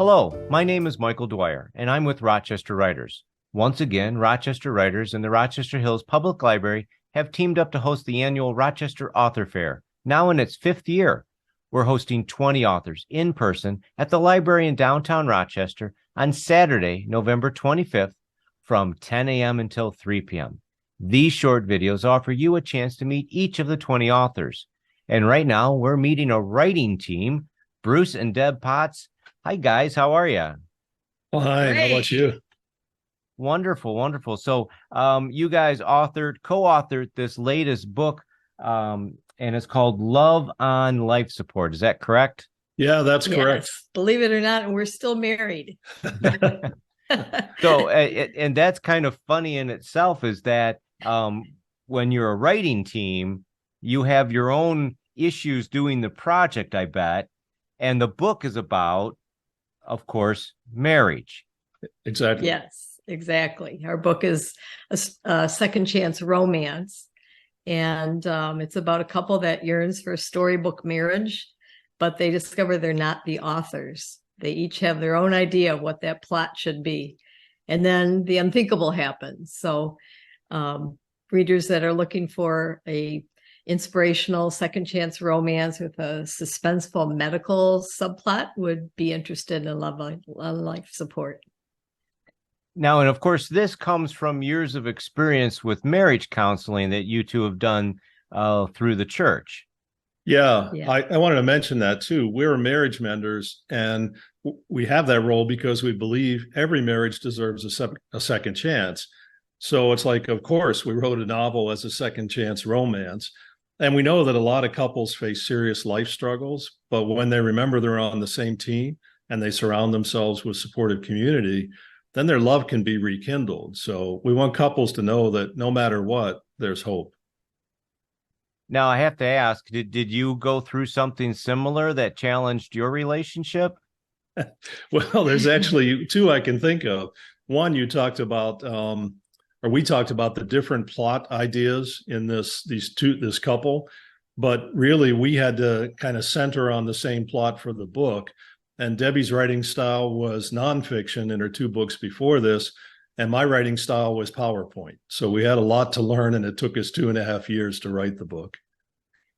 Hello, my name is Michael Dwyer, and I'm with Rochester Writers. Once again, Rochester Writers and the Rochester Hills Public Library have teamed up to host the annual Rochester Author Fair, now in its 5th year. We're hosting 20 authors in person at the library in downtown Rochester on Saturday, November 25th from 10 a.m. until 3 p.m. These short videos offer you a chance to meet each of the 20 authors. And right now, we're meeting a writing team, Bruce and Deb Potts. Hi, guys. How are you? Fine. How about you? Wonderful, wonderful. So you guys co-authored this latest book, and it's called Love on Life Support. Is that correct? Yeah, that's correct. Yes, believe it or not, and we're still married. So, and that's kind of funny in itself, is that when you're a writing team, you have your own issues doing the project, I bet. And the book is about, of course, marriage. Exactly. Yes, exactly. Our book is a second chance romance. And it's about a couple that yearns for a storybook marriage, but they discover they're not the authors. They each have their own idea of what that plot should be. And then the unthinkable happens. So readers that are looking for a inspirational second chance romance with a suspenseful medical subplot would be interested in Love on Life Support. Now, and of course, this comes from years of experience with marriage counseling that you two have done through the church. Yeah. I wanted to mention that too. We're marriage menders, and we have that role because we believe every marriage deserves a second chance. So it's like, of course, we wrote a novel as a second chance romance. And we know that a lot of couples face serious life struggles, but when they remember they're on the same team and they surround themselves with supportive community, then their love can be rekindled. So we want couples to know that no matter what, there's hope. Now, I have to ask, did you go through something similar that challenged your relationship? Well, there's actually two I can think of. One, you talked about, or we talked about the different plot ideas in this couple, but really we had to kind of center on the same plot for the book. And Debbie's writing style was nonfiction in her 2 books before this, and my writing style was PowerPoint. So we had a lot to learn, and it took us 2.5 years to write the book.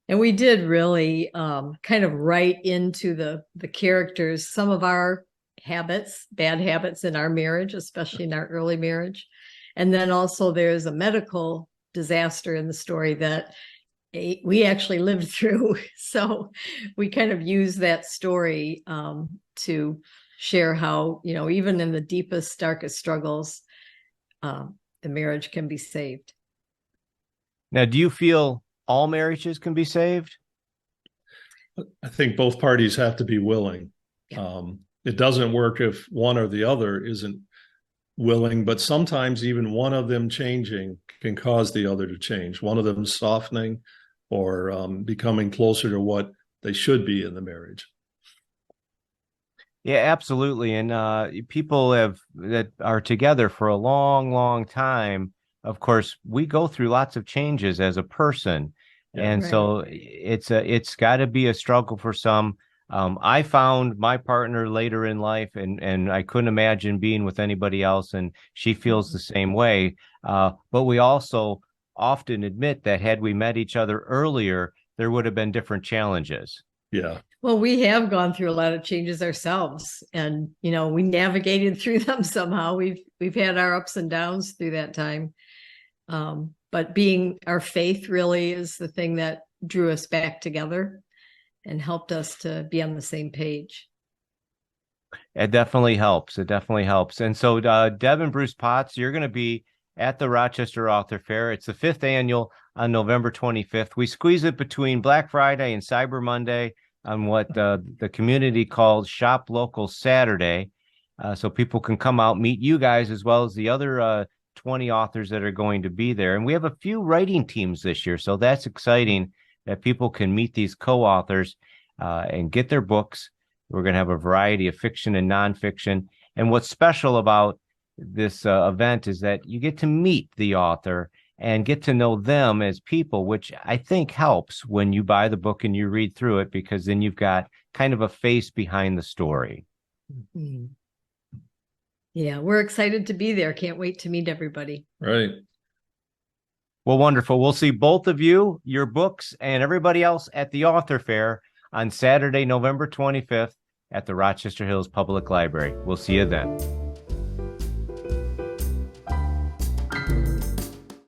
And we did really kind of write into the characters some of our habits, bad habits in our marriage, especially in our early marriage. And then also there's a medical disaster in the story that we actually lived through. So we kind of use that story to share how, even in the deepest, darkest struggles, the marriage can be saved. Now, do you feel all marriages can be saved? I think both parties have to be willing. Yeah. It doesn't work if one or the other isn't willing, but sometimes even one of them changing can cause the other to change. One of them softening or becoming closer to what they should be in the marriage. Yeah, absolutely. And people that are together for a long, long time, of course, we go through lots of changes as a person. Yeah, and right. So it's got to be a struggle for some. I found my partner later in life, and I couldn't imagine being with anybody else, and she feels the same way. But we also often admit that had we met each other earlier, there would have been different challenges. Yeah. Well, we have gone through a lot of changes ourselves, and we navigated through them somehow. We've had our ups and downs through that time. But being our faith really is the thing that drew us back together and helped us to be on the same page. It definitely helps. It definitely helps. And so, Deb and Bruce Potts, you're going to be at the Rochester Author Fair. It's the 5th annual on November 25th. We squeeze it between Black Friday and Cyber Monday on what the community calls Shop Local Saturday. So people can come out, meet you guys, as well as the other 20 authors that are going to be there. And we have a few writing teams this year. So that's exciting that people can meet these co-authors and get their books. We're going to have a variety of fiction and nonfiction. And what's special about this event is that you get to meet the author and get to know them as people, which I think helps when you buy the book and you read through it, because then you've got kind of a face behind the story. Mm. Yeah, we're excited to be there. Can't wait to meet everybody. Right. Well, wonderful. We'll see both of you, your books, and everybody else at the author fair on Saturday, November 25th at the Rochester Hills Public Library. We'll see you then.